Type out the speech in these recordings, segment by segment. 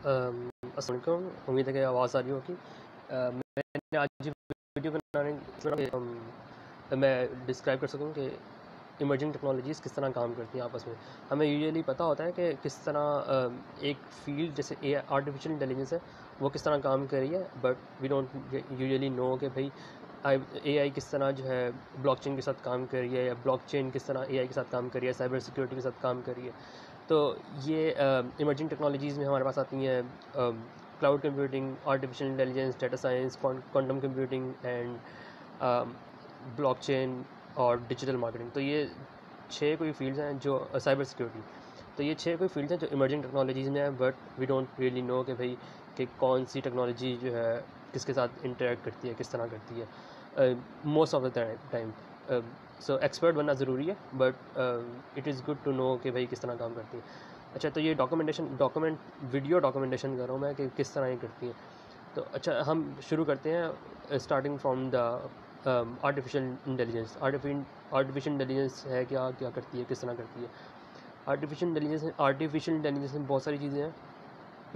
अस्सलाम वालेकुम। उम्मीद है कि आवाज़ आ रही होगी। मैंने आज ये वीडियो बनाने मैं डिस्क्राइब कर सकूं कि इमर्जिंग टेक्नोलॉजीज़ किस तरह काम करती हैं आपस में। हमें यूजुअली पता होता है कि किस तरह एक फील्ड जैसे आर्टिफिशियल इंटेलिजेंस है वो किस तरह काम कर रही है, but we don't usually know कि भाई AI किस तरह जो है ब्लॉकचेन के साथ काम कर रही है, या ब्लॉकचेन किस तरह AI के साथ काम कर रही है, साइबर सिक्योरिटी के साथ काम कर रही है। तो ये इमर्जिंग टेक्नोलॉजीज़ में हमारे पास आती हैं cloud computing, artificial intelligence, data science, quantum computing and blockchain और डिजिटल मार्केटिंग। तो ये 6 कोई फील्ड्स हैं जो साइबर सिक्योरिटी। तो ये 6 कोई फील्ड्स हैं जो इमर्जिंग टेक्नोलॉजीज़ में हैं, but we don't really know कि भाई कि कौन सी टेक्नोलॉजी जो है किसके साथ इंटरेक्ट करती है, किस तरह करती है most of the time. So expert बनना ज़रूरी है, but it is good to know कि भाई किस तरह काम करती है। अच्छा, तो ये वीडियो डॉक्यूमेंटेशन कर रहा हूँ मैं कि किस तरह ये करती है। तो अच्छा, हम शुरू करते हैं starting from the artificial intelligence. Artificial intelligence है क्या, क्या करती है, किस तरह करती है। आर्टिफिशियल इंटेलिजेंस में बहुत सारी चीज़ें हैं।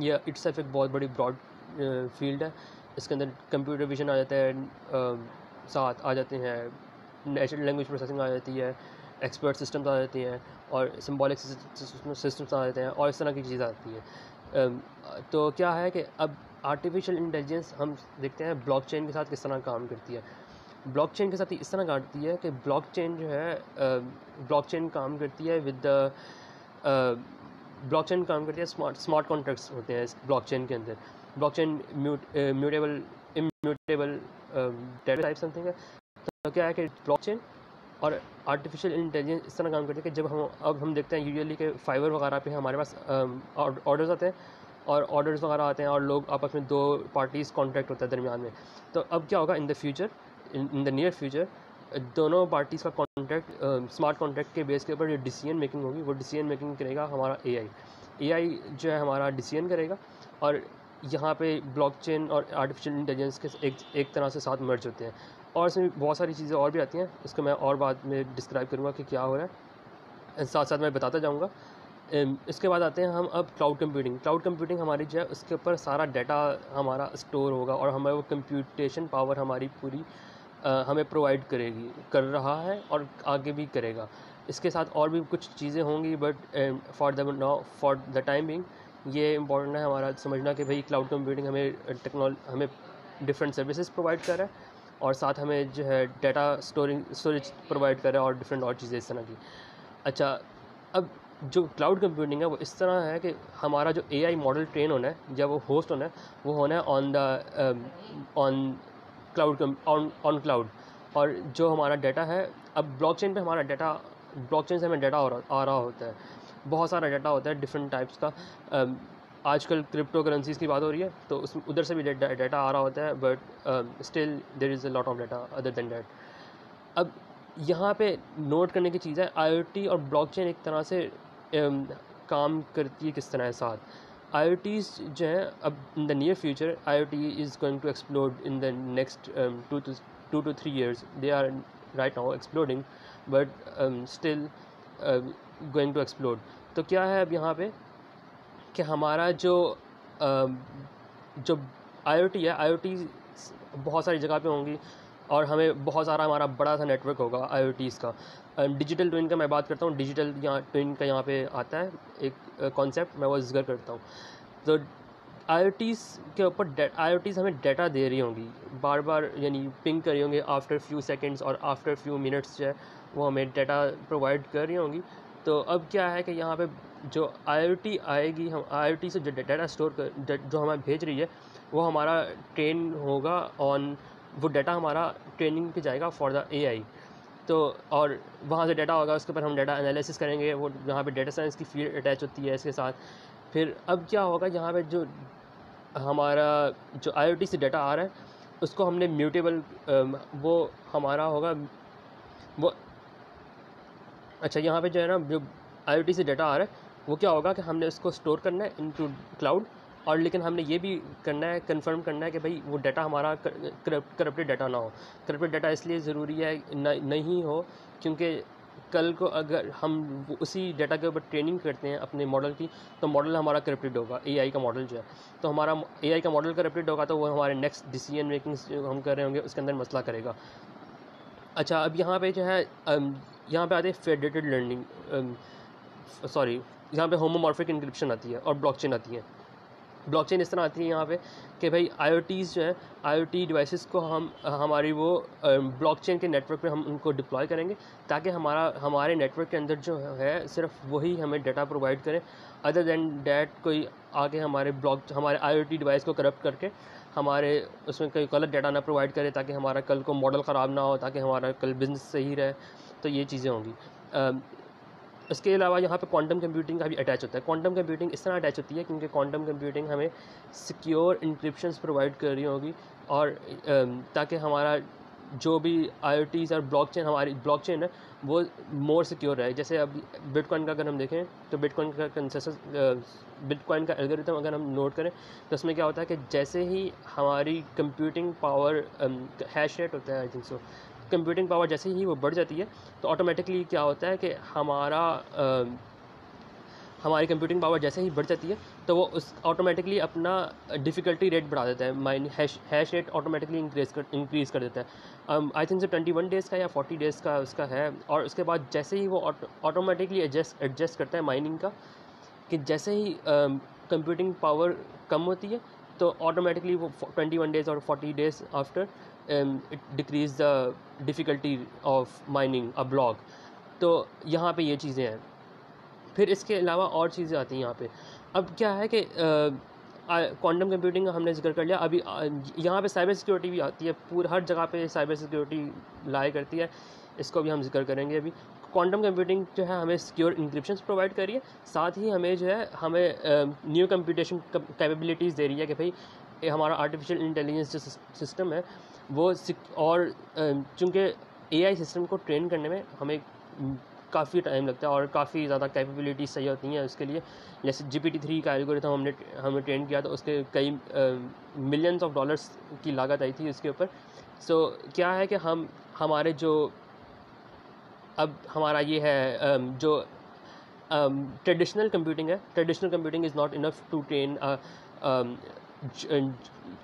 यह इट्सेल्फ एक बहुत बड़ी ब्रॉड फील्ड है। इसके अंदर कंप्यूटर विजन आ जाता है, साथ आ जाते हैं नेचुरल लैंग्वेज प्रोसेसिंग आ जाती है, एक्सपर्ट सिस्टम्स आ जाती हैं, और सिंबॉलिक सिस्टम्स आ जाते हैं, और इस तरह की चीज़ आती है। तो क्या है कि अब आर्टिफिशियल इंटेलिजेंस हम देखते हैं ब्लॉकचेन के साथ किस तरह काम करती है। ब्लॉकचेन के साथ इस तरह करती है कि ब्लॉकचेन जो है ब्लॉकचेन काम करती है विद द ब्लॉकचेन काम करती है, स्मार्ट कॉन्ट्रैक्ट्स होते हैं इस ब्लॉकचेन के अंदर। Blockchain mutable immutable data type something है। तो क्या है कि ब्लॉकचेन और आर्टिफिशियल इंटेलिजेंस इस तरह काम करती है कि जब हम देखते हैं यूजुअली के फाइवर वगैरह पे हमारे पास ऑर्डर्स आते हैं, और ऑर्डर्स वगैरह आते हैं, और लोग आपस में दो पार्टीज़ कॉन्ट्रैक्ट होता है दरमियान में। तो अब क्या होगा in the future, in the near future, दोनों पार्टीज़ का कॉन्ट्रैक्ट स्मार्ट कॉन्ट्रैक्ट के बेस के ऊपर जो डिसीजन मेकिंग होगी वो डिसीजन मेकिंग करेगा हमारा AI जो है हमारा डिसीजन करेगा। और यहाँ पे ब्लॉकचेन और आर्टिफिशियल इंटेलिजेंस के एक तरह से साथ मर्ज होते हैं। और इसमें बहुत सारी चीज़ें और भी आती हैं, इसको मैं और बाद में डिस्क्राइब करूँगा कि क्या हो रहा है, साथ साथ मैं बताता जाऊँगा। इसके बाद आते हैं हम अब क्लाउड कंप्यूटिंग हमारी जो है उसके ऊपर सारा डाटा हमारा स्टोर होगा, और हमें वो कंप्यूटेशन पावर हमारी पूरी हमें प्रोवाइड कर रहा है और आगे भी करेगा। इसके साथ और भी कुछ चीज़ें होंगी, but for the time being ये इम्पोर्टेंट है हमारा समझना कि भाई क्लाउड कंप्यूटिंग हमें डिफरेंट सर्विसेज प्रोवाइड कर रहा है, और साथ हमें जो है डाटा स्टोरेज प्रोवाइड कर रहा है, और डिफरेंट और चीज़ें इस तरह की। अच्छा, अब जो क्लाउड कंप्यूटिंग है वो इस तरह है कि हमारा जो AI मॉडल ट्रेन होना है, जब वो होस्ट होना है, वो होना है ऑन क्लाउड। और जो हमारा डाटा है, अब ब्लॉकचेन पे हमारा डाटा, ब्लॉकचेन से हमें डाटा आ रहा होता है, बहुत सारा डाटा होता है डिफरेंट टाइप्स का। आजकल क्रिप्टो करेंसीज़ की बात हो रही है, तो उस उधर से भी डाटा आ रहा होता है, but still there is a lot of data other than that. अब यहाँ पे नोट करने की चीज़ है, IoT और ब्लॉकचेन एक तरह से काम करती है किस तरह साथ। IoTs जो है अब in the near future, IoT is going to explode in the next 2 to 3 years. They are right now exploding, but still going to explode. तो क्या है अब यहाँ पे कि हमारा जो IoT है, IoT बहुत सारी जगह पे होंगी, और हमें बहुत सारा हमारा बड़ा सा नेटवर्क होगा IoTs का। डिजिटल ट्विन का मैं बात करता हूँ, डिजिटल ट्विन का यहाँ पे आता है एक कॉन्सेप्ट, मैं वो जिक्र करता हूँ। तो IoTs के ऊपर IoTs हमें डाटा दे रही होंगी बार बार, यानी पिंग कर रही होंगी आफ्टर फ्यू सेकंड्स और आफ्टर फ्यू मिनट्स, जो है वो हमें डाटा प्रोवाइड कर रही होंगी। तो अब क्या है कि यहाँ पे जो IoT आएगी, हम IoT से जो डाटा जो हमें भेज रही है, वो हमारा ट्रेन होगा ऑन, वो डाटा हमारा ट्रेनिंग पे जाएगा फॉर द AI। तो और वहाँ से डाटा होगा, उसके ऊपर हम डाटा एनालिसिस करेंगे, वो यहाँ पे डाटा साइंस की फील्ड अटैच होती है इसके साथ। फिर अब क्या होगा, यहाँ पे जो हमारा जो IoT से डाटा आ रहा है उसको हमने म्यूटेबल, वो हमारा होगा वो। अच्छा, यहाँ पे जो है ना, जो IoT से डाटा आ रहा है वो क्या होगा कि हमने उसको स्टोर करना है इनटू क्लाउड, और लेकिन हमने ये भी करना है, कंफर्म करना है कि भाई वो डाटा हमारा करप्टेड डाटा ना हो। करप्टेड डाटा इसलिए ज़रूरी है नहीं हो क्योंकि कल को अगर हम उसी डाटा के ऊपर ट्रेनिंग करते हैं अपने मॉडल की, तो मॉडल हमारा करप्टेड होगा, एआई का मॉडल जो है। तो हमारा एआई का मॉडल करप्टेड होगा तो वो हमारे नेक्स्ट डिसीजन मेकिंग जो हम कर रहे होंगे उसके अंदर मसला करेगा। अच्छा, अब यहाँ पे जो है यहाँ पे आते हैं फेडरेटेड लर्निंग, यहाँ पे होमोमॉर्फिक इंक्रिप्शन आती है और ब्लॉकचेन आती है। ब्लॉकचेन इस तरह आती है यहाँ पे कि भाई IoTs जो है, IoT डिवाइसेस को हम हमारी वो ब्लॉकचेन के नेटवर्क पे हम उनको डिप्लॉय करेंगे, ताकि हमारे नेटवर्क के अंदर जो है सिर्फ वही हमें डाटा प्रोवाइड करें। अदर देन डैट कोई आके हमारे IoT डिवाइस को करप्ट करके हमारे उसमें कोई गलत डाटा ना प्रोवाइड करे, ताकि हमारा कल को मॉडल ख़राब ना हो, ताकि हमारा कल बिजनेस सही रहे। तो ये चीज़ें होंगी। इसके अलावा यहाँ पे क्वांटम कंप्यूटिंग का भी अटैच होता है। क्वांटम कंप्यूटिंग इस तरह अटैच होती है क्योंकि क्वांटम कंप्यूटिंग हमें सिक्योर इंक्रिप्शंस प्रोवाइड कर रही होगी, और ताकि हमारा जो भी IoTs और हमारी ब्लॉकचेन है वो मोर सिक्योर रहे। जैसे अब बिटकॉइन का अगर हम देखें तो बिटकॉइन का कंसेंसस, बिटकॉइन का एल्गोरिथम अगर हम नोट करें तो उसमें क्या होता है कि जैसे ही हमारी कंप्यूटिंग पावर, हैश रेट होता है I think so, computing power जैसे ही वो बढ़ जाती है तो ऑटोमेटिकली क्या होता है कि हमारी कंप्यूटिंग पावर जैसे ही बढ़ जाती है तो वो उस ऑटोमेटिकली अपना डिफ़िकल्टी रेट बढ़ा देता है, हैश रेट ऑटोमेटिकली इंक्रीज़ कर देता है। आई थिंक से 21 डेज़ का या 40 डेज़ का उसका है। और उसके बाद जैसे ही वो ऑटोमेटिकली एडजस्ट करता है माइनिंग का, कि जैसे ही कंप्यूटिंग पावर कम होती है तो ऑटोमेटिकली वो 21 डेज़ और 40 days after it decrease the difficulty of mining a block. तो यहाँ पे ये चीज़ें हैं। फिर इसके अलावा और चीज़ें आती हैं यहाँ पे। अब क्या है कि क्वांटम कंप्यूटिंग का हमने जिक्र कर लिया। अभी यहाँ पे साइबर सिक्योरिटी भी आती है, हर जगह पे साइबर सिक्योरिटी लाई करती है, इसको भी हम जिक्र करेंगे। अभी क्वांटम कंप्यूटिंग जो है हमें सिक्योर इंक्रिप्शंस प्रोवाइड कर रही है, साथ ही हमें जो है हमें न्यू कंप्यूटेशन कैपेबिलिटीज़ दे रही है कि भाई हमारा आर्टिफिशियल इंटेलिजेंस जो सिस्टम है वो और चूँकि AI सिस्टम को ट्रेन करने में हमें काफ़ी टाइम लगता है और काफ़ी ज़्यादा कैपेबिलिटीज़ चाहिए होती हैं उसके लिए। जैसे GPT-3 का एल्गोरिथम हमने ट्रेन किया तो उसके कई मिलियंस ऑफ डॉलर्स की लागत आई थी उसके ऊपर। सो क्या है कि हमारे जो अब हमारा ये है जो traditional computing is not enough to train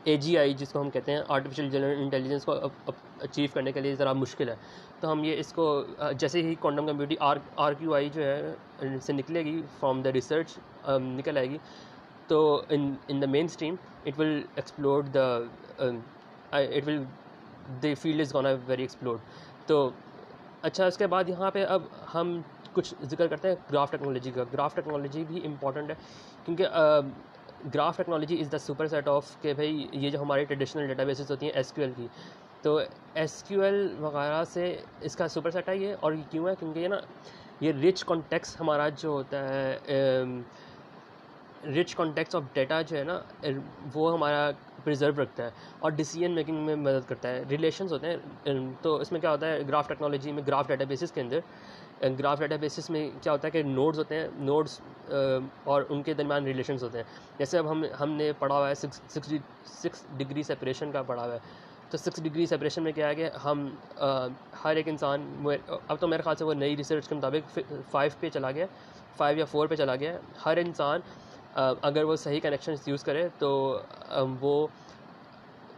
AGI जिसको हम कहते हैं, आर्टिफिशियल जनरल इंटेलिजेंस को अचीव करने के लिए ज़रा मुश्किल है। तो हम ये इसको जैसे ही क्वांटम कंप्यूटिंग RQI जो है से निकलेगी, फ्रॉम द रिसर्च निकल आएगी, तो in the main stream it will explore the field is gonna very explore. तो अच्छा, इसके बाद यहाँ पे अब हम कुछ जिक्र करते हैं ग्राफ टेक्नोलॉजी का। ग्राफ टेक्नोलॉजी भी इम्पॉर्टेंट है क्योंकि graph technology is the super set of के भाई ये जो हमारी ट्रेडिशनल डेटाबेसेस होती हैं SQL की, तो SQL वगैरह से इसका सुपर सेट है ये। और ये क्यों है? क्योंकि ये ना ये रिच कॉन्टेक्स्ट हमारा जो होता है, रिच कॉन्टेक्स्ट ऑफ डेटा जो है ना वो हमारा प्रिजर्व रखता है और डिसीजन मेकिंग में मदद करता है। रिलेशंस होते हैं, तो इसमें क्या होता है ग्राफ टेक्नोलॉजी में, ग्राफ डेटाबेसेस के अंदर, ग्राफ डेटाबेसेस में क्या होता है कि नोड्स होते हैं, नोड्स और उनके दरमियान रिलेशंस होते हैं। जैसे अब हमने पढ़ा हुआ है 6 डिग्री सेपरेशन का पढ़ा हुआ है। तो 6 डिग्री सेपरेशन में क्या है कि हम हर एक इंसान, अब तो मेरे ख्याल से वो नई रिसर्च के मुताबिक 5 पे चला गया, 5 या 4 पे चला गया। हर इंसान अगर वो सही कनेक्शन यूज़ करे तो वो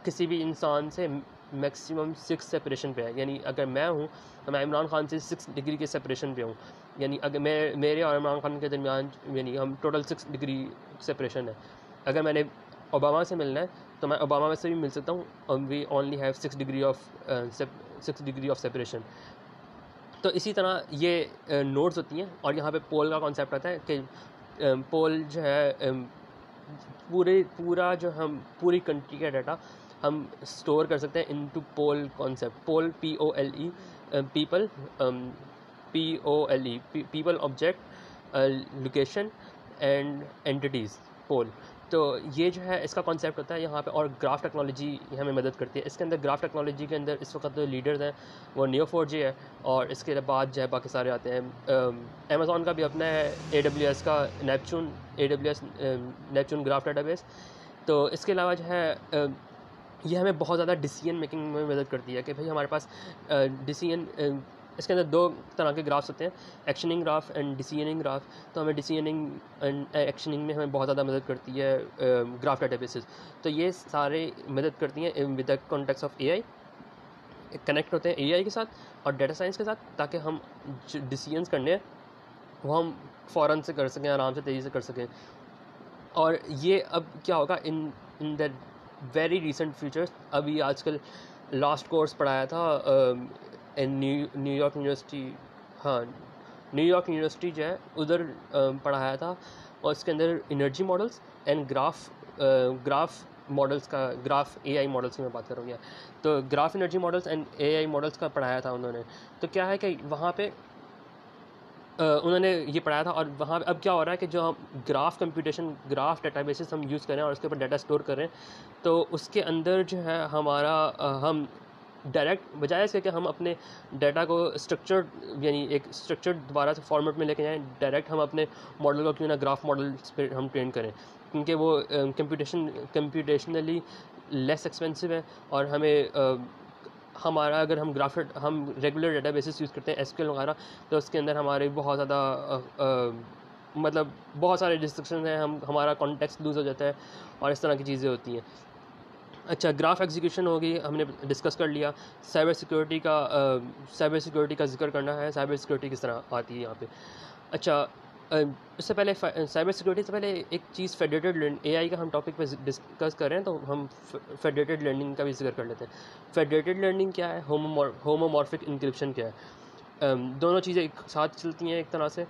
किसी भी इंसान से मैक्सिमम 6 सेपरेशन पे है। यानी अगर मैं हूँ तो मैं इमरान खान से 6 डिग्री के सेपरेशन पे हूँ। यानी अगर मेरे और इमरान खान के दरमियान यानी हम टोटल 6 डिग्री सेपरेशन है। अगर मैंने ओबामा से मिलना है तो मैं ओबामा से भी मिल सकता हूँ, और we only have 6 degree of separation. तो इसी तरह ये नोड्स होती हैं। और यहाँ पे पोल का कॉन्सेप्ट आता है कि पोल जो है पूरा जो हम पूरी कंट्री का डाटा हम स्टोर कर सकते हैं into pole concept. Pole POLE, people, people, object, location and entities, pole. तो ये जो है इसका कॉन्सेप्ट होता है यहाँ पे। और ग्राफ टेक्नोलॉजी हमें मदद करती है इसके अंदर। ग्राफ टेक्नोलॉजी के अंदर इस वक्त जो लीडर्स हैं वो Neo4j है, और इसके बाद जो है बाकी सारे आते हैं। अमेज़ॉन का भी अपना है, AWS का नेपच्यून ग्राफ डेटाबेस। तो इसके अलावा जो है ये हमें बहुत ज़्यादा डिसीजन मेकिंग में मदद करती है कि भाई हमारे पास डिसीजन इसके अंदर दो तरह के ग्राफ्स होते हैं, actioning graph and decisioning graph. तो हमें डिसीजनिंग एंड एक्शनिंग में हमें बहुत ज़्यादा मदद करती है ग्राफ डेटाबेसेस। तो ये सारे मदद करती हैं with the context of AI, connect होते हैं एआई के साथ और डेटा साइंस के साथ, ताकि हम जो डिसीजंस करने हैं वो हम फ़ौरन से कर सकें, आराम से तेज़ी से कर सकें। और ये अब क्या होगा in in the very recent futures. अभी आजकल लास्ट कोर्स पढ़ाया था न्यूयॉर्क यूनिवर्सिटी, हाँ न्यूयॉर्क यूनिवर्सिटी जो है उधर पढ़ाया था, और इसके अंदर energy models and graph models का, ग्राफ एआई मॉडल्स की मैं बात करूँगा, तो graph energy models and AI models का पढ़ाया था उन्होंने। तो क्या है कि वहाँ पे उन्होंने ये पढ़ाया था, और वहाँ अब क्या हो रहा है कि जो हम ग्राफ कंप्यूटेशन, ग्राफ डेटाबेसेस हम यूज़ करें और उसके ऊपर डाटा स्टोर करें, तो उसके अंदर जो है हमारा हम डायरेक्ट बजाय इसके कि हम अपने डाटा को स्ट्रक्चर्ड, यानी एक स्ट्रक्चर्ड दोबारा से फॉर्मेट में लेके जाएँ, डायरेक्ट हम अपने मॉडल को क्यों ना ग्राफ मॉडल्स पे हम ट्रेन करें, क्योंकि वो कंप्यूटेशनली लेस एक्सपेंसिव है। और हमें हमारा अगर हम रेगुलर डेटाबेसेस यूज़ करते हैं एसक्यूएल वगैरह, तो उसके अंदर हमारे बहुत ज़्यादा मतलब बहुत सारे रिस्ट्रिक्शन हैं, हमारा कॉन्टेक्स्ट लूज़ हो जाता है और इस तरह की चीज़ें होती हैं। अच्छा, ग्राफ एग्जीक्यूशन होगी, हमने डिस्कस कर लिया। साइबर सिक्योरिटी का जिक्र करना है, साइबर सिक्योरिटी किस तरह आती है यहाँ पे। अच्छा, इससे पहले साइबर सिक्योरिटी से पहले एक चीज़ फेडरेटेड लर्निंग, एआई का हम टॉपिक पे डिस्कस कर रहे हैं, तो हम फेडरेटेड लर्निंग का भी जिक्र कर लेते हैं। फेडरेटेड लर्निंग क्या है, होमोमॉर्फिक इंक्रिप्शन क्या है, दोनों चीज़ें एक साथ चलती हैं एक तरह से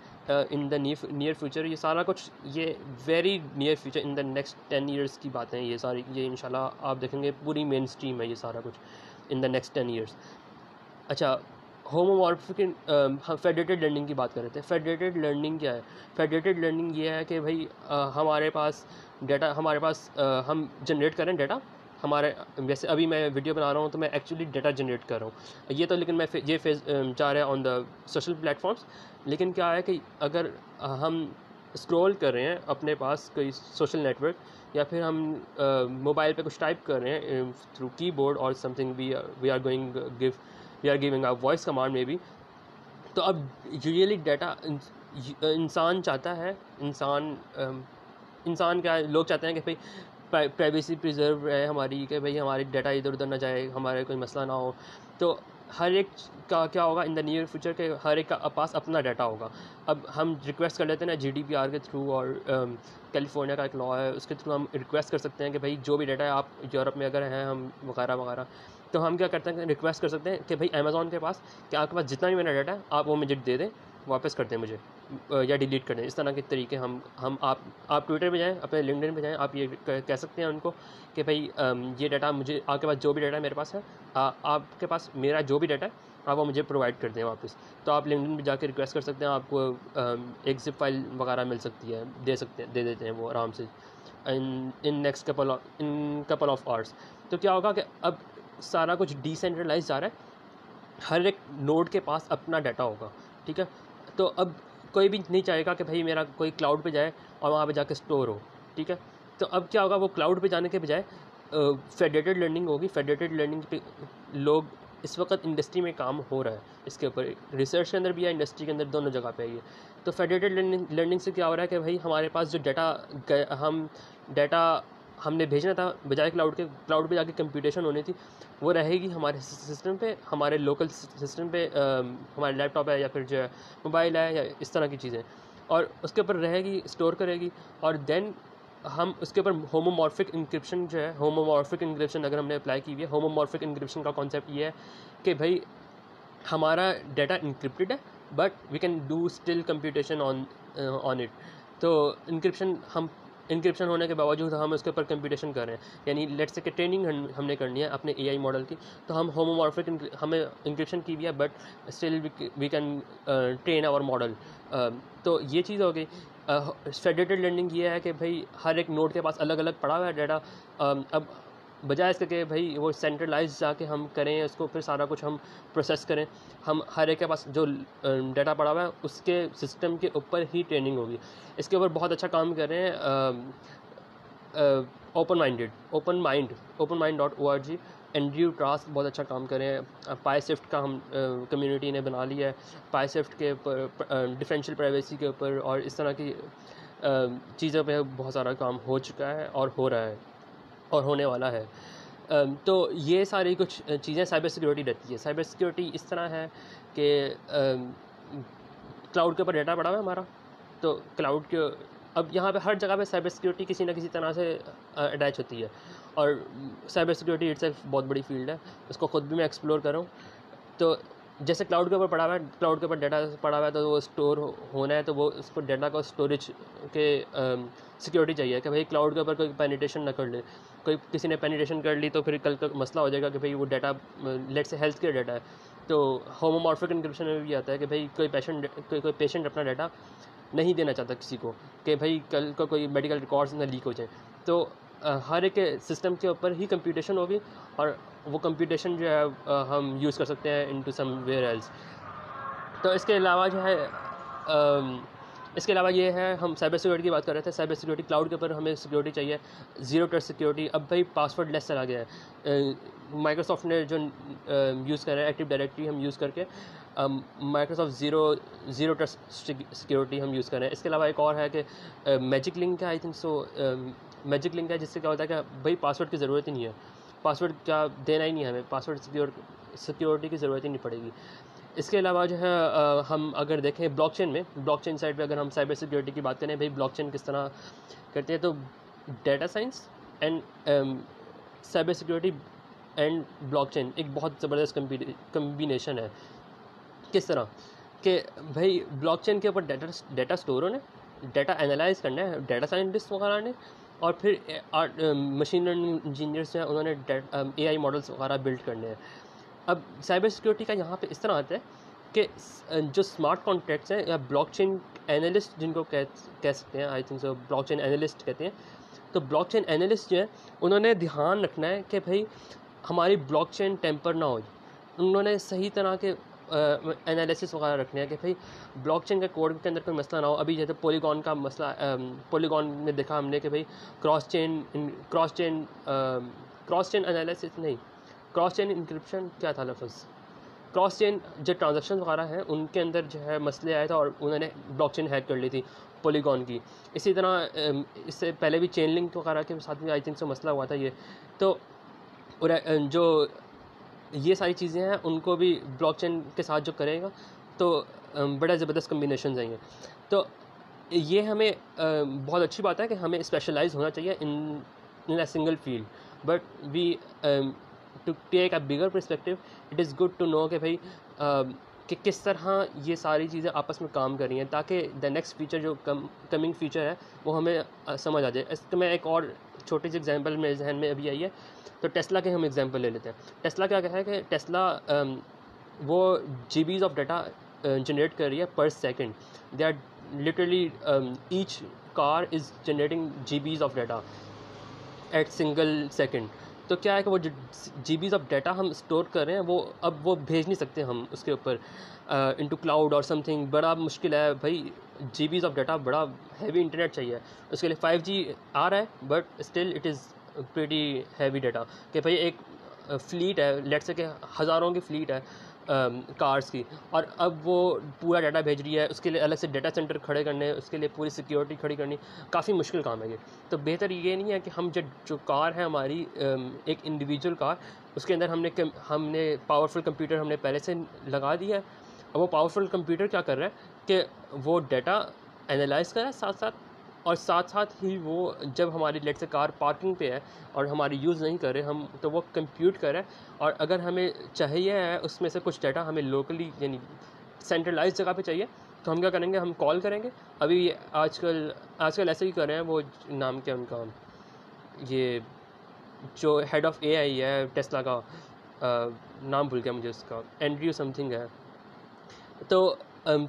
इन द नियर फ्यूचर। ये सारा कुछ ये very near future, in the next 10 years की बातें हैं ये सारी, ये इंशाल्लाह आप देखेंगे पूरी मेन स्ट्रीम है ये सारा कुछ इन द नेक्स्ट 10 ईयर्स। अच्छा, होमोमॉर्फिक, हम फेडरेटेड लर्निंग की बात कर रहे थे। फेडरेटेड लर्निंग क्या है? फेडरेटेड लर्निंग ये है कि भाई हमारे पास डाटा, हम जनरेट करें डाटा हमारे, जैसे अभी मैं वीडियो बना रहा हूँ तो मैं एक्चुअली डाटा जनरेट कर रहा हूँ ये तो, लेकिन मैं ये फेज जा रहा है ऑन द सोशल प्लेटफॉर्म्स। लेकिन क्या है कि अगर हम स्क्रॉल कर रहे हैं अपने पास कोई सोशल नेटवर्क, या फिर हम मोबाइल पे कुछ टाइप कर रहे हैं थ्रू कीबोर्ड और something, we are giving a voice command में भी, तो अब यूजुअली डाटा इंसान चाहता है, इंसान क्या है, लोग चाहते हैं कि भाई प्राइवेसी प्रिजर्व है हमारी, कि भाई हमारी डाटा इधर उधर ना जाए, हमारे कोई मसला ना हो। तो हर एक का क्या होगा इन द नियर फ्यूचर के, हर एक का पास अपना डाटा होगा। अब हम रिक्वेस्ट कर लेते हैं ना जीडीपीआर के थ्रू, और कैलिफोर्निया का एक लॉ है उसके थ्रू हम रिक्वेस्ट कर सकते हैं कि भाई जो भी डाटा है, आप यूरोप में अगर हैं, हम वगैरह वगैरह, तो हम क्या करते हैं, रिक्वेस्ट कर सकते हैं कि भाई अमेज़ॉन के पास कि आपके पास जितना भी मेरा डाटा है आप वो मुझे दे दें, वापस कर दें मुझे, या डिलीट कर दें। इस तरह के तरीके हम आप ट्विटर पे जाएं, अपने लिंक्डइन पे जाएं, आप ये कह सकते हैं उनको कि भाई ये डाटा मुझे, आपके पास जो भी डाटा मेरे पास है, आपके पास मेरा जो भी डाटा है आप वो मुझे प्रोवाइड कर दें वापस। तो आप लिंक्डइन पे जाके रिक्वेस्ट कर सकते हैं, आपको एक ज़िप फाइल वगैरह मिल सकती है, दे देते हैं वो आराम से इन कपल ऑफ आवर्स। तो क्या होगा कि अब सारा कुछ डिसेंट्रलाइज जा रहा है, हर एक नोड के पास अपना डाटा होगा, ठीक है। तो अब कोई भी नहीं चाहेगा कि भाई मेरा कोई क्लाउड पे जाए और वहाँ पे जाके स्टोर हो, ठीक है। तो अब क्या होगा, वो क्लाउड पे जाने के बजाय फेडरेटेड लर्निंग होगी। फेडरेटेड लर्निंग पे लोग इस वक्त इंडस्ट्री में काम हो रहा है, इसके ऊपर रिसर्च के अंदर भी है, इंडस्ट्री के अंदर, दोनों जगह पे है ये। तो फेडरेटेड लर्निंग से क्या हो रहा है कि भाई हमारे पास जो डाटा हमने भेजना था, बजाय क्लाउड पे जाके कंप्यूटेशन होनी थी, वो रहेगी हमारे सिस्टम पे, हमारे लोकल सिस्टम पे, हमारे लैपटॉप है या फिर जो है मोबाइल है, या इस तरह की चीज़ें, और उसके ऊपर रहेगी, स्टोर करेगी। और देन हम उसके ऊपर होमोमॉर्फिक इंक्रिप्शन जो है, होमोमॉर्फिक इंक्रिप्शन अगर हमने अप्लाई की हुई है, होमोमॉर्फिक इंक्रिप्शन का कॉन्सेप्ट ये है कि भाई हमारा डाटा इंक्रिप्टेड है, but we can do still computation on it. तो इंक्रिप्शन होने के बावजूद हम उसके ऊपर कंप्यूटेशन कर रहे हैं, यानी लेट्स से कि ट्रेनिंग हमने करनी है अपने एआई मॉडल की, तो हम होमोमॉर्फिक हमें इंक्रिप्शन की भी है, but still we can train our model. तो ये चीज़ हो गई। फेडरेटेड लर्निंग ये है कि भाई हर एक नोड के पास अलग अलग पड़ा हुआ है डाटा। अब बजाय इसके कि भाई वो सेंट्रलाइज जाके हम करें उसको, फिर सारा कुछ हम प्रोसेस करें, हम हर एक के पास जो डाटा पड़ा हुआ है उसके सिस्टम के ऊपर ही ट्रेनिंग होगी। इसके ऊपर बहुत अच्छा काम कर रहे हैं ओपन माइंड.org। एंड्रयू टास्क बहुत अच्छा काम कर रहे हैं। पाईसिफ्ट का हम कम्युनिटी ने बना लिया है, पाईसिफ्ट के ऊपर डिफरेंशियल प्राइवेसी के ऊपर और इस तरह की चीज़ों पे बहुत सारा काम हो चुका है और हो रहा है और होने वाला है। तो ये सारी कुछ चीज़ें साइबर सिक्योरिटी रहती है। साइबर सिक्योरिटी इस तरह है कि क्लाउड के ऊपर डेटा पड़ा हुआ है हमारा, तो क्लाउड के अब यहाँ पे हर जगह पे साइबर सिक्योरिटी किसी ना किसी तरह से अटैच होती है। और साइबर सिक्योरिटी इट्सेल्फ बहुत बड़ी फील्ड है, उसको ख़ुद भी मैं एक्सप्लोर कर रहा हूँ। तो जैसे क्लाउड के ऊपर पड़ा हुआ है, क्लाउड के ऊपर डाटा पड़ा हुआ है, तो वो स्टोर होना है, तो वो उसको डाटा को स्टोरेज के सिक्योरिटी चाहिए कि भाई क्लाउड के ऊपर कोई पेनिट्रेशन ना कर ले। कोई किसी ने पेनिट्रेशन कर ली तो फिर कल का मसला हो जाएगा कि भाई वो डाटा लेट से हेल्थ केयर डाटा है, तो होमोमॉर्फिक एन्क्रिप्शन में भी आता है कि भाई कोई पेशेंट अपना डाटा नहीं देना चाहता किसी को कि भाई कल को कोई मेडिकल रिकॉर्ड्स ना लीक हो जाए। तो हर एक सिस्टम के ऊपर ही कंप्यूटेशन होगी और वो कंप्यूटेशन जो है हम यूज़ कर सकते हैं इनटू समवेयर एल्स। तो इसके अलावा जो है इसके अलावा ये है, हम साइबर सिक्योरिटी की बात कर रहे थे। साइबर सिक्योरिटी क्लाउड के ऊपर हमें सिक्योरिटी चाहिए, ज़ीरो ट्रस्ट सिक्योरिटी। अब भाई पासवर्ड लेस चला गया है। माइक्रोसॉफ्ट ने जो यूज़ कर रहा है एक्टिव डायरेक्टरी हम यूज़ करके माइक्रोसॉफ्ट ज़ीरो ट्रस्ट सिक्योरिटी हम यूज़ कर रहे हैं। इसके अलावा एक और है कि मैजिक लिंक है, I think so magic link है, जिससे क्या होता है कि भाई पासवर्ड की ज़रूरत ही नहीं है, पासवर्ड क्या देना ही नहीं है हमें, पासवर्ड सिक्योरिटी की ज़रूरत ही नहीं पड़ेगी। इसके अलावा जो है हम अगर देखें ब्लॉकचेन साइड पे अगर हम साइबर सिक्योरिटी की बात करें, भाई ब्लॉकचेन किस तरह करते हैं, तो data science and cyber security and blockchain एक बहुत ज़बरदस्त कम्बिनेशन है। किस तरह कि भाई ब्लॉकचेन के ऊपर डेटा स्टोर होने, डेटा एनालाइज करना है डेटा साइंटिस्ट वगैरह ने, और फिर मशीन लर्निंग इंजीनियर्स हैं, उन्होंने AI मॉडल्स वगैरह बिल्ड करने हैं। अब साइबर सिक्योरिटी का यहाँ पे इस तरह आता है कि जो स्मार्ट कॉन्ट्रैक्ट्स हैं या ब्लॉकचेन एनालिस्ट जिनको कह सकते हैं, I think so blockchain analyst कहते हैं। तो ब्लॉकचेन एनालिस्ट जो है उन्होंने ध्यान रखना है कि भाई हमारी ब्लॉकचेन टेम्पर ना हो। उन्होंने सही तरह के एनालिसिस वगैरह रखने हैं कि भाई ब्लॉकचेन के कोड के अंदर कोई मसला ना हो। अभी जैसे पॉलीगॉन का मसला, पॉलीगॉन में देखा हमने कि भाई क्रॉस चेन एनालिसिस नहीं, क्रॉस चेन इंक्रिप्शन क्या था लफ्ज़, क्रॉस चेन जो ट्रांजैक्शन वगैरह हैं उनके अंदर जो है मसले आए थे और उन्होंने ब्लॉकचेन हैक कर ली थी पॉलीगॉन की। इसी तरह इससे पहले भी चेन लिंक वगैरह के साथ में आई थिंक सो मसला हुआ था ये। तो जो ये सारी चीज़ें हैं उनको भी ब्लॉकचेन के साथ जो करेगा तो बड़ा ज़बरदस्त कम्बिनेशन आएंगे। तो ये हमें बहुत अच्छी बात है कि हमें स्पेशलाइज होना चाहिए in a single field, but we to take a bigger perspective it is good to know कि भाई कि किस तरह ये सारी चीज़ें आपस में काम कर रही हैं, ताकि द नेक्स्ट फीचर जो कमिंग फीचर है वो हमें समझ आ जाए। इसमें मैं एक और छोटी सी एग्जांपल मेरे जहन में अभी आई है, तो टेस्ला के हम एग्जांपल ले लेते हैं। टेस्ला क्या है कि टेस्ला वो GBs ऑफ डाटा जनरेट कर रही है per second. They are literally each car is generating GBs of data at single second. तो क्या है कि वो जो GBs ऑफ डाटा हम स्टोर कर रहे हैं वो भेज नहीं सकते हम उसके ऊपर इनटू क्लाउड और समथिंग। बड़ा मुश्किल है भाई, GBs ऑफ डाटा बड़ा हैवी इंटरनेट चाहिए, उसके लिए 5G आ रहा है, but still it is pretty heavy data. कि भाई एक फ्लीट है, लेट्स से कि हज़ारों की फ्लीट है कार्स की, और अब वो पूरा डाटा भेज रही है, उसके लिए अलग से डाटा सेंटर खड़े करने, उसके लिए पूरी सिक्योरिटी खड़ी करनी, काफ़ी मुश्किल काम है ये। तो बेहतर ये नहीं है कि हम जो कार है हमारी एक इंडिविजुअल कार, उसके अंदर हमने पावरफुल कंप्यूटर हमने पहले से लगा दिया है। अब वो पावरफुल कंप्यूटर क्या कर रहा है कि वो डाटा एनालाइज कर रहा है साथ साथ ही वो जब हमारी लेट से कार पार्किंग पे है और हमारी यूज़ नहीं कर रहे हम, तो वो कंप्यूट कर रहा है। और अगर हमें चाहिए है उसमें से कुछ डाटा हमें लोकली यानी सेंट्रलाइज जगह पे चाहिए, तो हम क्या करेंगे, हम कॉल करेंगे। अभी आजकल ऐसे ही कर रहे हैं, वो नाम क्या उनका, ये जो हेड ऑफ़ AI है टेस्ला का, नाम भूल गया मुझे उसका, एंड्रयू समथिंग है। तो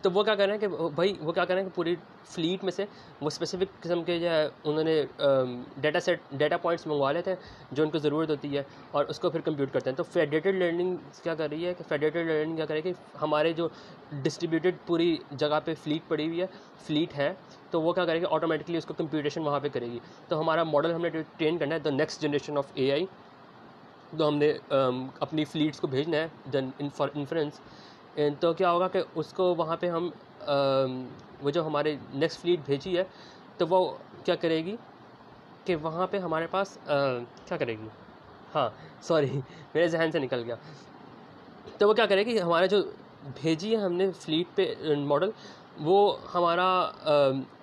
वो क्या कर रहे हैं कि भाई वो क्या कर रहे हैं कि पूरी फ्लीट में से वो स्पेसिफिक किस्म के जो है उन्होंने डाटा पॉइंट्स मंगवा लेते हैं जो उनको ज़रूरत होती है, और उसको फिर कंप्यूट करते हैं। तो फेडरेटेड लर्निंग क्या कर रही है कि फेडरेटेड लर्निंग क्या करेगी, हमारे जो डिस्ट्रीब्यूटेड पूरी जगह पे फ्लीट है, तो वो क्या करेगी, ऑटोमेटिकली उसको कंप्यूटेशन वहाँ पे करेगी। तो हमारा मॉडल हमने ट्रेन करना है the next generation of AI, तो हमने अपनी फ्लीट्स को भेजना है जन फॉर इन्फ्रेंस। तो क्या होगा कि उसको वहाँ पे हम वो जो हमारे नेक्स्ट फ्लीट भेजी है तो वो क्या करेगी कि वहाँ पे हमारे पास क्या करेगी, हाँ सॉरी मेरे जहन से निकल गया। तो वो क्या करेगी, हमारा जो भेजी है हमने फ्लीट पे मॉडल, वो हमारा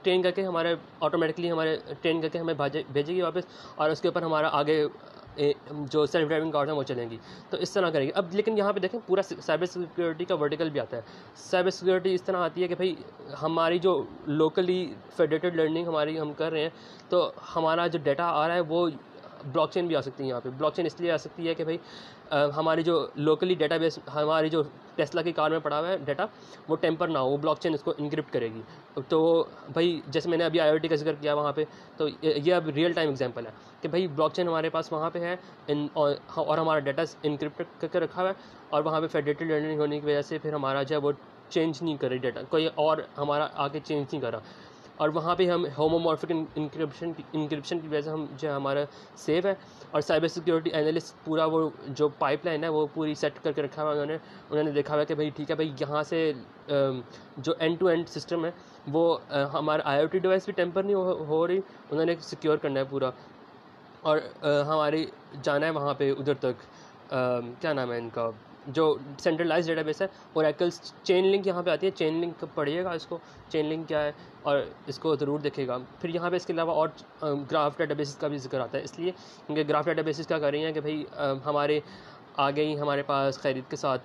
ट्रेन करके हमारे ऑटोमेटिकली हमारे ट्रेन करके हमें भेजेगी वापस, और उसके ऊपर हमारा आगे जो सेल्फ ड्राइविंग कार्स हैं वो चलेंगी। तो इस तरह करेगी। अब लेकिन यहाँ पे देखें पूरा साइबर सिक्योरिटी का वर्टिकल भी आता है। साइबर सिक्योरिटी इस तरह आती है कि भाई हमारी जो लोकली फेडरेटेड लर्निंग हमारी हम कर रहे हैं, तो हमारा जो डाटा आ रहा है वो ब्लॉकचेन भी आ सकती है। यहाँ पे ब्लॉकचेन इसलिए आ सकती है कि भाई हमारी जो लोकली डेटाबेस, हमारी जो टेस्ला की कार में पड़ा हुआ है डाटा, वो टेम्पर ना हो, वो ब्लॉकचेन इसको इनक्रिप्ट करेगी। तो भाई जैसे मैंने अभी IoT का जिक्र किया वहाँ पे, तो ये अब रियल टाइम एग्जांपल है कि भाई ब्लॉकचेन हमारे पास वहाँ पे है और हमारा डाटा इनक्रिप्ट करके रखा हुआ है, और वहाँ पे फेडरेटेड लर्निंग होने की वजह से फिर हमारा जो है वो चेंज नहीं कर रही डाटा, कोई और हमारा आगे चेंज नहीं कर रहा। और वहाँ पे हम होमोमॉर्फिक इंक्रिप्शन की वजह से हम जो हमारा सेव है। और साइबर सिक्योरिटी एनालिस्ट पूरा वो जो पाइपलाइन है वो पूरी सेट करके रखा हुआ है उन्होंने देखा हुआ है कि भाई ठीक है भाई यहाँ से जो एंड टू एंड सिस्टम है वो हमारा IoT डिवाइस भी टेम्पर नहीं हो रही, उन्होंने सिक्योर करना है पूरा। और हमारी जाना है वहाँ पे उधर तक क्या नाम है इनका, जो सेंट्रलाइज डेटाबेस है ओरेकल चेन लिंक यहाँ पे आती है। चेन लिंक पढ़िएगा इसको, चेन लिंक क्या है और इसको ज़रूर देखेगा। फिर यहाँ पे इसके अलावा और ग्राफ डेटाबेसेस का भी जिक्र आता है, इसलिए क्योंकि ग्राफ डेटाबेसेस क्या कर रही हैं कि भाई हमारे आगे ही हमारे पास खरीद के साथ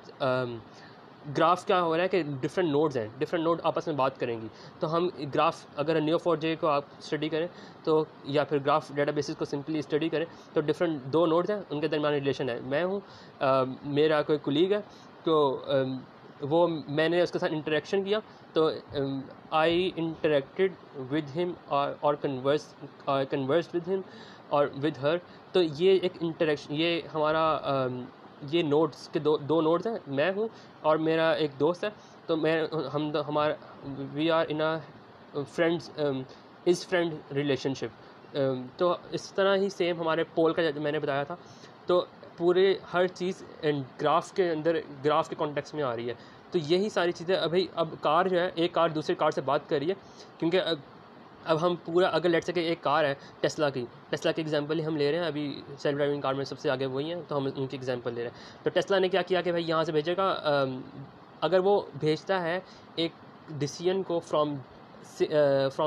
ग्राफ क्या हो रहा है कि डिफरेंट नोड्स हैं, डिफरेंट नोड आपस में बात करेंगी। तो हम ग्राफ अगर Neo4j को आप स्टडी करें तो, या फिर ग्राफ डेटाबेसेस को सिंपली स्टडी करें तो डिफरेंट दो नोड्स हैं, उनके दरमियान रिलेशन है। मैं हूँ, मेरा कोई कुलीग है, तो वो मैंने उसके साथ इंटरेक्शन किया, तो आई इंटरेक्टेड विद हिम और कन्वर्स विद हिम और विद हर। तो ये एक इंटरेक्शन, ये हमारा ये नोड्स के दो नोड्स हैं, मैं हूँ और मेरा एक दोस्त है। तो हमारा we are in a friends is friend relationship. तो इस तरह ही सेम हमारे पोल का मैंने बताया था। तो पूरे हर चीज़ ग्राफ के अंदर, ग्राफ के कॉन्टेक्स्ट में आ रही है। तो यही सारी चीज़ें अब कार जो है, एक कार दूसरी कार से बात कर रही है, क्योंकि अब हम पूरा, अगर लेट्स से कि एक कार है टेस्ला की एग्जांपल ही हम ले रहे हैं, अभी सेल्फ ड्राइविंग कार में सबसे आगे वही हैं, तो हम उनकी एग्जांपल ले रहे हैं। तो टेस्ला ने क्या किया कि भाई यहाँ से भेजेगा, अगर वो भेजता है एक डिसीजन को फ्रॉम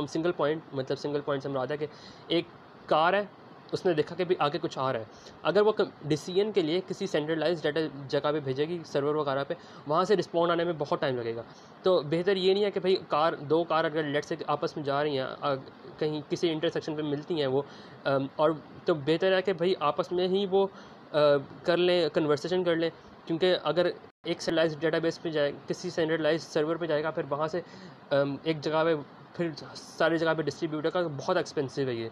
सिंगल पॉइंट, मतलब सिंगल पॉइंट से मुराद है कि एक कार है, उसने देखा कि भी आगे कुछ आ रहा है, अगर वो डिसीजन के लिए किसी सेंट्रलाइज डाटा जगह पे भेजेगी, सर्वर वगैरह पे, वहाँ से रिस्पॉन्ड आने में बहुत टाइम लगेगा। तो बेहतर ये नहीं है कि भाई दो कार अगर लेट से आपस में जा रही हैं, कहीं किसी इंटरसेक्शन पे मिलती हैं वो, और तो बेहतर है कि भाई आपस में ही वो कर लें, कन्वर्सेशन कर लें। क्योंकि अगर एक सेंट्रलाइज डेटाबेस पे जाए, किसी सेंट्रलाइज सर्वर पे जाएगा, फिर वहाँ से एक जगह पे फिर सारी जगह पे डिस्ट्रीब्यूट होगा, बहुत एक्सपेंसिव है ये।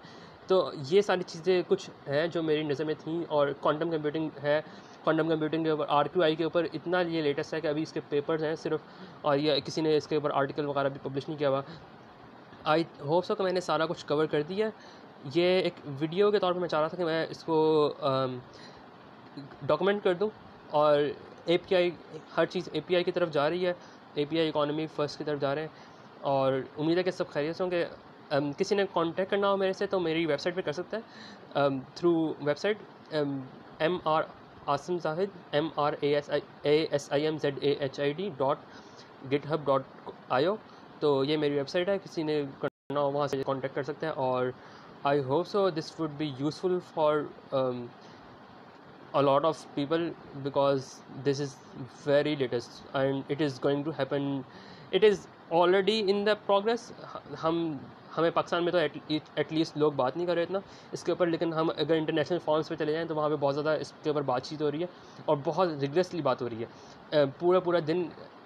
तो ये सारी चीज़ें कुछ हैं जो मेरी नज़र में थी। और क्वांटम कंप्यूटिंग है, क्वांटम कंप्यूटिंग के ऊपर RQI के ऊपर इतना ये लेटेस्ट है कि अभी इसके पेपर्स हैं सिर्फ, और ये किसी ने इसके ऊपर आर्टिकल वगैरह भी पब्लिश नहीं किया हुआ। आई होप सो कि मैंने सारा कुछ कवर कर दिया। ये एक वीडियो के तौर पे मैं चाह रहा था कि मैं इसको डॉक्यूमेंट कर दूं, और API, हर चीज़ API की तरफ जा रही है, API इकॉनमी फर्स्ट की तरफ जा रहे हैं, और उम्मीद है कि सब खैरियत होंगे। किसी ने कांटेक्ट करना हो मेरे से तो मेरी वेबसाइट पे कर सकता है, through website MR Asim Zahid MRASIMZAHID.github.io। तो ये मेरी वेबसाइट है, किसी ने करना हो वहाँ से कांटेक्ट कर सकते हैं। और I hope so this would be useful for a lot of people, because this is very latest and it is going to happen, it is already in the progress। हमें पाकिस्तान में तो एटलीस्ट लोग बात नहीं कर रहे इतना इसके ऊपर, लेकिन हम अगर इंटरनेशनल फॉर्म्स पे चले जाएं तो वहाँ पे बहुत ज़्यादा इसके ऊपर बातचीत हो रही है, और बहुत रिगरसली बात हो रही है। पूरा दिन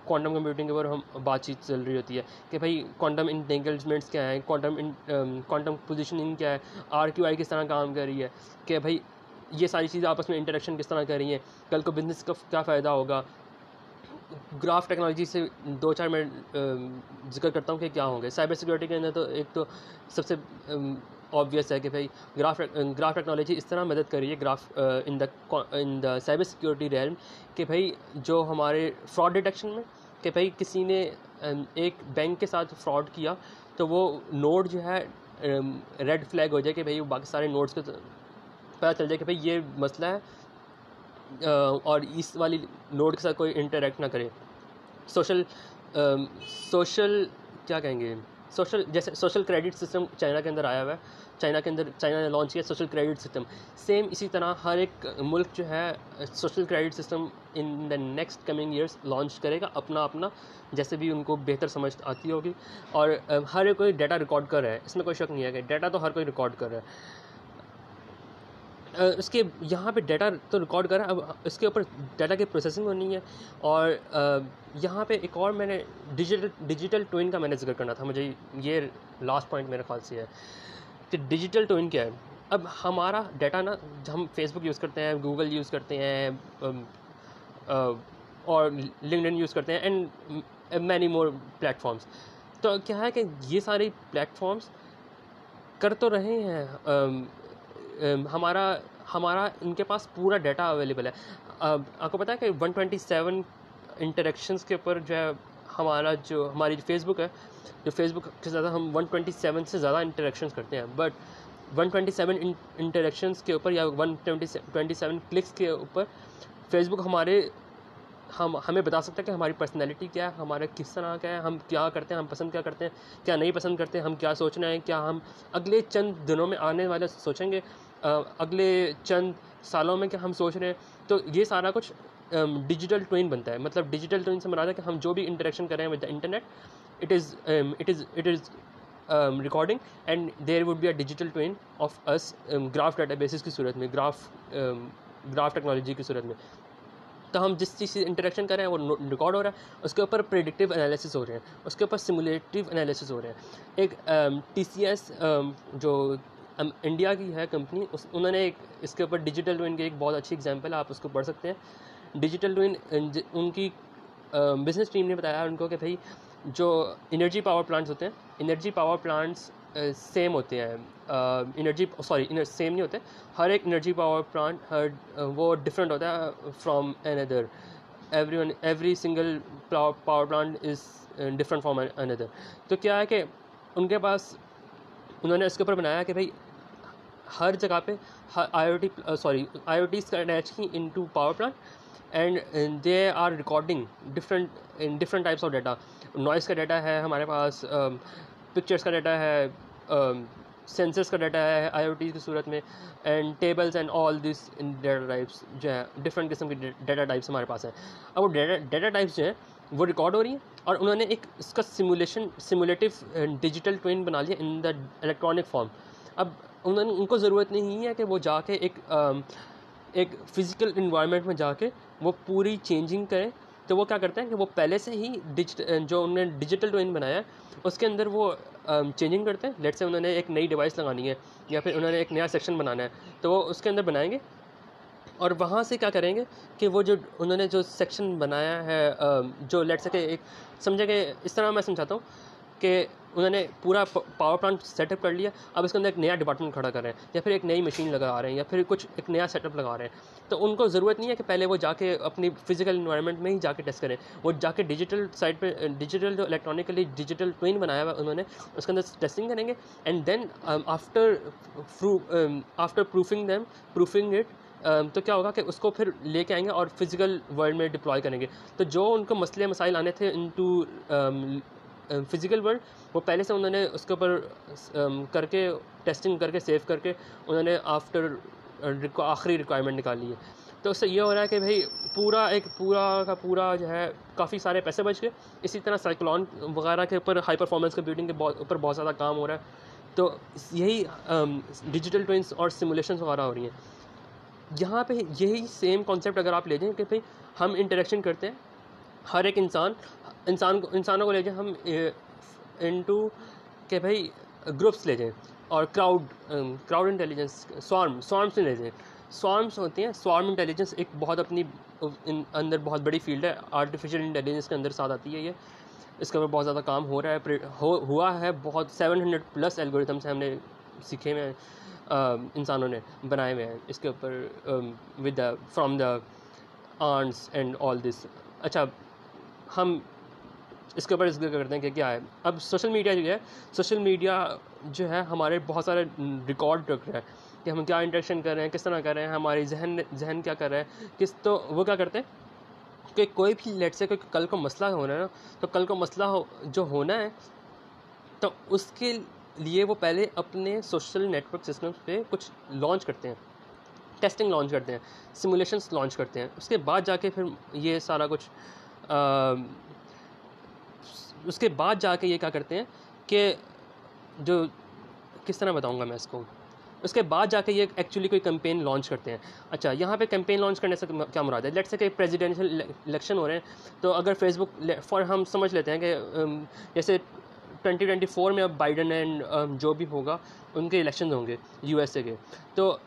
क्वांटम कंप्यूटिंग के ऊपर हम बातचीत चल रही होती है कि भाई क्वांटम इंटेंगलमेंट्स क्या है, क्वांटम पोजिशनिंग क्या है, RQI किस तरह काम कर रही है, कि भाई ये सारी चीज़ें आपस में इंटरेक्शन किस तरह कर रही हैं, कल को बिज़नेस का क्या फ़ायदा होगा। ग्राफ टेक्नोलॉजी से 2-4 मिनट जिक्र करता हूँ कि क्या होंगे साइबर सिक्योरिटी के अंदर। तो एक तो सबसे ऑब्वियस है कि भाई ग्राफ टेक्नोलॉजी इस तरह मदद कर रही है graph in the cyber security realm कि भाई जो हमारे फ्रॉड डिटेक्शन में कि भाई किसी ने एक बैंक के साथ फ्रॉड किया तो वो नोड जो है रेड फ्लैग हो जाए कि भाई बाकी सारे नोड्स को पता चल जाए कि भाई ये मसला है और इस वाली नोड के साथ कोई इंटरेक्ट ना करे। सोशल सोशल क्या कहेंगे, सोशल जैसे सोशल क्रेडिट सिस्टम चाइना के अंदर आया हुआ है, चाइना ने लॉन्च किया सोशल क्रेडिट सिस्टम। सेम इसी तरह हर एक मुल्क जो है social credit system in the next coming years launch करेगा अपना अपना, जैसे भी उनको बेहतर समझ आती होगी। और हर एक कोई डाटा रिकॉर्ड कर रहा है, इसमें कोई शक नहीं है कि डाटा तो हर कोई रिकॉर्ड कर रहा है। इसके यहाँ पे डाटा तो रिकॉर्ड करा, अब इसके ऊपर डाटा की प्रोसेसिंग होनी है। और यहाँ पे एक और मैंने डिजिटल ट्विन का मैंने जिक्र करना था, मुझे ये लास्ट पॉइंट मेरे ख्याल से है कि डिजिटल ट्विन क्या है। अब हमारा डाटा ना, हम फेसबुक यूज़ करते हैं, गूगल यूज़ करते हैं और लिंक्डइन यूज़ करते हैं एंड मैनी मोर प्लेटफॉर्म्स। तो क्या है कि ये सारे प्लेटफॉर्म्स कर तो रहे हैं, हमारा इनके पास पूरा डाटा अवेलेबल है। आपको पता है कि 127 इंटरेक्शंस के ऊपर जो है हमारी फेसबुक है, जो फेसबुक के ज़्यादा हम 127 से ज़्यादा इंटरेक्शंस करते हैं, बट 127 इंटरेक्शंस के ऊपर या 127 क्लिक्स के ऊपर फेसबुक हमें बता सकता है कि हमारी पर्सनैलिटी क्या है, हमारा किस तरह का है, हम क्या करते हैं, हम पसंद क्या करते हैं, क्या नहीं पसंद करते हैं, हम क्या सोच रहे हैं, क्या हम अगले चंद दिनों में आने वाले सोचेंगे, अगले चंद सालों में क्या हम सोच रहे हैं। तो ये सारा कुछ डिजिटल ट्विन बनता है। मतलब डिजिटल ट्विन से मुराद है कि हम जो भी इंटरेक्शन कर रहे हैं with the internet, it is recording and there would be a digital twin of us graph databases की सूरत में, ग्राफ टेक्नोलॉजी की सूरत में। तो हम जिस चीज़ से इंटरेक्शन कर रहे हैं वो रिकॉर्ड हो रहा है, उसके ऊपर प्रेडिक्टिव एनालिसिस हो रहे हैं, उसके ऊपर सिमुलेटिव एनालिसिस हो रहे हैं। एक TCS जो इंडिया की है कंपनी, उन्होंने एक इसके ऊपर डिजिटल ट्विन की एक बहुत अच्छी एग्जांपल है, आप उसको पढ़ सकते हैं। डिजिटल ट्विन उनकी बिजनेस टीम ने बताया उनको कि भाई जो एनर्जी पावर प्लांट्स होते हैं, एनर्जी पावर प्लांट्स सेम होते हैं, सेम नहीं होते, हर एक एनर्जी पावर प्लांट वो डिफरेंट होता है from another, every single power plant is different from another. तो क्या है कि उनके पास उन्होंने इसके ऊपर बनाया कि भाई हर जगह पे IoTs अटैच की into power plant and they are recording different types of data. Noise का डाटा है हमारे पास, पिक्चर्स का डाटा है, सेंसर्स का डाटा है IoT की सूरत में, and tables and all this data types जो है डिफरेंट किस्म की डाटा टाइप्स हमारे पास हैं। अब वो डाटा टाइप्स जो हैं वो रिकॉर्ड हो रही हैं और उन्होंने एक इसका सिमुलेटिव डिजिटल ट्विन बना लिया इन द इलेक्ट्रॉनिक फॉर्म। अब उनको ज़रूरत नहीं है कि वो जाके एक फ़िज़िकल इन्वायरमेंट में जाके वो पूरी चेंजिंग करें। तो वो क्या करते हैं कि वो पहले से ही जो उन्होंने डिजिटल ट्विन बनाया है उसके अंदर वो चेंजिंग करते हैं। लेट्स से उन्होंने एक नई डिवाइस लगानी है या फिर उन्होंने एक नया सेक्शन बनाना है, तो वो उसके अंदर बनाएंगे और वहाँ से क्या करेंगे कि वो जो उन्होंने जो सेक्शन बनाया है, जो लेट्स से कि एक समझे कि इस तरह मैं समझाता हूँ कि उन्होंने पूरा पावर प्लांट सेटअप कर लिया, अब इसके अंदर एक नया डिपार्टमेंट खड़ा कर रहे हैं या फिर एक नई मशीन लगा रहे हैं या फिर कुछ एक नया सेटअप लगा रहे हैं। तो उनको ज़रूरत नहीं है कि पहले वो जाके अपनी फिजिकल इन्वायरमेंट में ही जाके टेस्ट करें, वो जाके डिजिटल साइड पे डिजिटल जो इलेक्ट्रॉनिकली डिजिटल ट्विन बनाया हुआ उन्होंने उसके अंदर टेस्टिंग करेंगे and then after proofing it तो क्या होगा कि उसको फिर लेके आएंगे और फिज़िकल वर्ल्ड में डिप्लॉय करेंगे। तो जो उनको मसले मसाइल आने थे इनटू फिज़िकल वर्ल्ड, वो पहले से उन्होंने उसके ऊपर करके टेस्टिंग करके सेव करके उन्होंने आखिरी रिक्वायरमेंट निकाली है। तो उससे ये हो रहा है कि भाई पूरा जो है काफ़ी सारे पैसे बच गए। इसी तरह साइक्लोन वगैरह के ऊपर हाई परफॉर्मेंस कंप्यूटिंग के ऊपर बहुत ज़्यादा काम हो रहा है। तो यही डिजिटल ट्विन्स और सिमुलेशंस वगैरह हो रही हैं। यहाँ पे यही सेम कॉन्सेप्ट अगर आप ले जाएं कि भाई हम इंटरेक्शन करते हैं, हर एक इंसानों को ले जाएं हम इनटू कि भाई ग्रुप्स ले जाएं और क्राउड इंटेलिजेंस, स्वार्म्स ले जाएं। स्वार्म्स होती हैं, स्वार्म इंटेलिजेंस एक बहुत अपनी अंदर बहुत बड़ी फील्ड है, आर्टिफिशियल इंटेलिजेंस के अंदर साथ आती है ये। इसके ऊपर बहुत ज़्यादा काम हो रहा है, हुआ है बहुत 700+ एल्गोरिथम्स हमने सीखे हुए हैं इंसानों ने बनाए हुए हैं इसके ऊपर with the from the arts and all this. अच्छा, हम इसके ऊपर जिक्र करते हैं कि क्या है। अब सोशल मीडिया जो है, सोशल मीडिया जो है हमारे बहुत सारे रिकॉर्ड रख रहा है कि हम क्या इंटरेक्शन कर रहे हैं, किस तरह कर रहे हैं, हमारी जहन क्या कर रहा है, तो वो क्या करते हैं कि कोई भी लेट से कोई कल को मसला होना है ना, तो कल को मसला जो होना है तो उसके लिए वो पहले अपने सोशल नेटवर्क सिस्टम्स पे कुछ लॉन्च करते हैं, टेस्टिंग लॉन्च करते हैं, सिमुलेशंस लॉन्च करते हैं। उसके बाद जाके फिर ये सारा कुछ उसके बाद जाके ये क्या करते हैं कि जो किस तरह बताऊंगा मैं इसको, उसके बाद जाके ये एक्चुअली कोई कैंपेन लॉन्च करते हैं। अच्छा, यहाँ पे कैंपेन लॉन्च करने से क्या मुराद है? लेट्स से कि प्रेसिडेंशियल इलेक्शन हो रहे हैं, तो अगर फेसबुक फॉर हम समझ लेते हैं कि जैसे 2024 में अब बाइडन एंड जो भी होगा उनके इलेक्शन होंगे यूएसए के, तो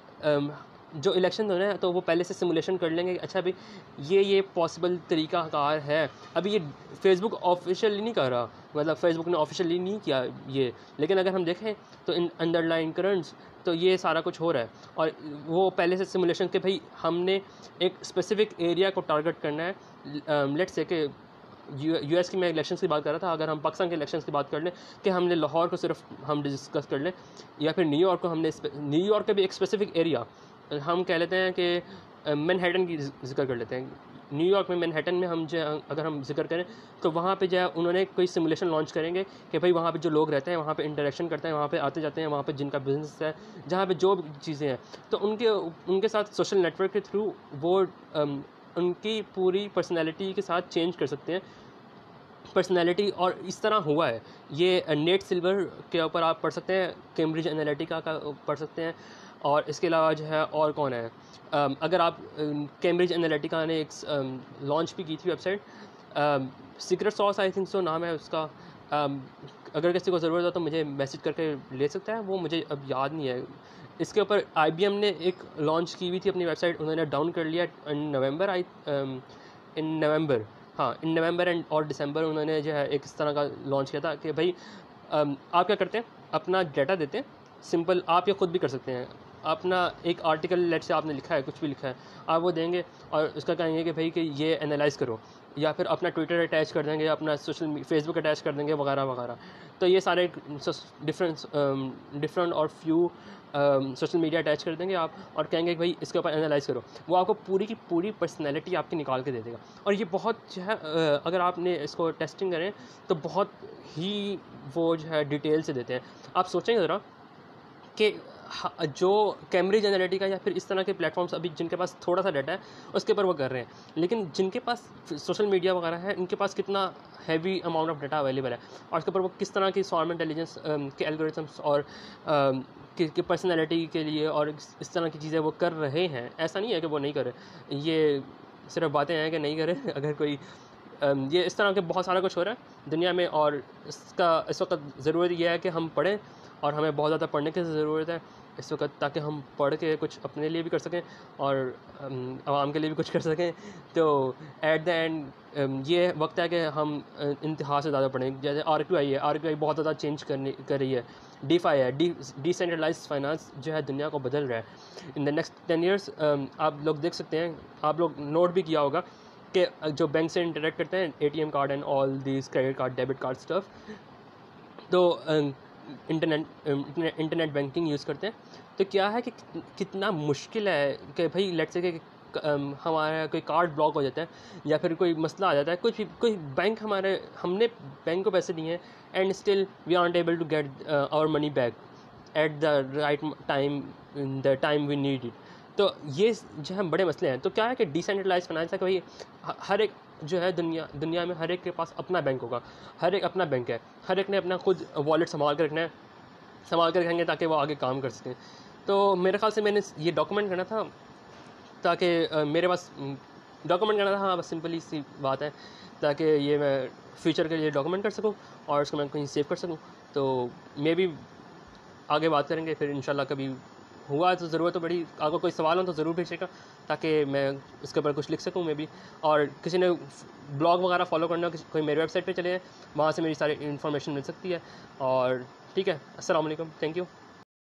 जो इलेक्शन हो रहे हैं तो वो पहले से सिमुलेशन कर लेंगे। अच्छा भाई, ये पॉसिबल तरीक़ाकार है। अभी ये फेसबुक ऑफिशियली नहीं कर रहा, मतलब फेसबुक ने ऑफिशियली नहीं किया ये, लेकिन अगर हम देखें तो इन अंडरलाइन करंट्स तो ये सारा कुछ हो रहा है। और वो पहले से सिमुलेशन के भाई हमने एक स्पेसिफिक एरिया को टारगेट करना है। लेट्स से कि यूएस की मैं इलेक्शंस की बात कर रहा था, अगर हम पाकिस्तान के इलेक्शंस की बात कर लें कि हमने लाहौर को सिर्फ हम डिस्कस कर लें, या फिर न्यूयॉर्क को हमने न्यूयॉर्क का भी एक स्पेसिफिक एरिया हम कह लेते हैं कि मैनहट्टन की जिक्र कर लेते हैं। न्यूयॉर्क में मैनहट्टन में हम जो अगर हम जिक्र करें तो वहाँ पे जो है उन्होंने कोई सिमुलेशन लॉन्च करेंगे कि भाई वहाँ पे जो लोग रहते हैं, वहाँ पे इंटरेक्शन करते हैं, वहाँ पे आते जाते हैं, वहाँ पे जिनका बिजनेस है, जहाँ पे जो चीज़ें हैं, तो उनके साथ सोशल नेटवर्क के थ्रू वो उनकी पूरी पर्सनैलिटी के साथ चेंज कर सकते हैं पर्सनैलिटी। और इस तरह हुआ है ये नेट सिल्वर के ऊपर आप पढ़ सकते हैं, कैम्ब्रिज एनालिटिका का पढ़ सकते हैं, और इसके अलावा जो है और कौन है, अगर आप कैम्ब्रिज एनालिटिका ने एक लॉन्च भी की थी website, secret sauce I think so नाम है उसका। अगर किसी को ज़रूरत हो तो मुझे मैसेज करके ले सकता है, वो मुझे अब याद नहीं है। इसके ऊपर IBM ने एक लॉन्च की हुई थी अपनी वेबसाइट, उन्होंने डाउन कर लिया इन नवंबर एंड और दिसंबर उन्होंने जो है एक इस तरह का लॉन्च किया था कि भाई आप क्या करते हैं, अपना डाटा देते हैं, सिंपल आप ये खुद भी कर सकते हैं, अपना एक आर्टिकल लेट से आपने लिखा है, कुछ भी लिखा है, आप वो देंगे और उसका कहेंगे कि भाई कि ये एनालाइज़ करो, या फिर अपना ट्विटर अटैच कर देंगे, अपना फेसबुक अटैच कर देंगे वगैरह वगैरह। तो ये सारे डिफरेंट और फ्यू सोशल मीडिया अटैच कर देंगे आप, और कहेंगे कि भाई इसके ऊपर एनालाइज़ करो, वो आपको पूरी की पूरी पर्सनैलिटी आपकी निकाल के दे देगा। और ये बहुत जो है अगर आपने इसको टेस्टिंग करें तो बहुत ही वो जो है डिटेल से देते हैं। आप सोचेंगे ज़रा कि जो कैम्ब्रिज एनालिटिका या फिर इस तरह के प्लेटफॉर्म्स अभी जिनके पास थोड़ा सा डाटा है उसके ऊपर वो कर रहे हैं, लेकिन जिनके पास सोशल मीडिया वगैरह है उनके पास कितना heavy amount of data available है, और उसके ऊपर वो किस तरह की स्वार्म इंटेलिजेंस के एल्गोरिथम्स और कि पर्सनैलिटी के लिए और इस तरह की चीज़ें वो कर रहे हैं। ऐसा नहीं है कि वो नहीं कर रहे, ये सिर्फ बातें हैं कि नहीं करे। अगर कोई ये इस तरह के बहुत सारा कुछ हो रहा है दुनिया में, और इसका इस वक्त ज़रूरत यह है कि हम पढ़ें, और हमें बहुत ज़्यादा पढ़ने की ज़रूरत है इस वक्त, ताकि हम पढ़ के कुछ अपने लिए भी कर सकें और आवाम के लिए भी कुछ कर सकें। तो एट द एंड ये वक्त है कि हम इंतहा से ज़्यादा पढ़ें। जैसे RQI है, RQI बहुत ज़्यादा चेंज कर रही है। DeFi है, डिसेंट्रलाइज्ड फाइनेंस जो है दुनिया को बदल रहा है इन द नेक्स्ट 10 ईयर्स। आप लोग देख सकते हैं, आप लोग नोट भी किया होगा कि जो बैंक से इंटरेक्ट करते हैं, ATM card and all these credit card, debit card stuff, तो इंटरनेट बैंकिंग यूज़ करते हैं। तो क्या है कि कितना मुश्किल है कि भाई लेट्स से कि हमारा कोई कार्ड ब्लॉक हो जाता है या फिर कोई मसला आ जाता है, कोई बैंक हमने बैंक को पैसे दिए हैं and still we aren't able to get our money back at the right time, in the time we need it. तो ये जो है बड़े मसले हैं। तो क्या है कि डिसेंट्रलाइज फाइनेंस है कि भाई हर एक जो है दुनिया में हर एक के पास अपना बैंक होगा, हर एक अपना बैंक है, हर एक ने अपना खुद वॉलेट संभाल कर रखना है, संभाल कर रखेंगे ताकि वो आगे काम कर सकें। तो मेरे ख्याल से मैंने ये डॉक्यूमेंट करना था, ताकि मेरे पास डॉक्यूमेंट करना था, हाँ बस सिंपली सी बात है, ताकि ये मैं फ्यूचर के लिए डॉक्यूमेंट कर सकूँ और उसको मैं कहीं सेव कर सकूँ। तो मे भी आगे बात करेंगे फिर इंशाल्लाह, कभी हुआ तो ज़रूरत तो बड़ी, अगर कोई सवाल हो तो ज़रूर भेजिएगा ताकि मैं इसके ऊपर कुछ लिख सकूँ मैं भी। और किसी ने ब्लॉग वगैरह फॉलो करना हो, कोई मेरी वेबसाइट पे चले जाए, वहाँ से मेरी सारी इन्फॉर्मेशन मिल सकती है। और ठीक है, अस्सलाम वालेकुम, थैंक यू।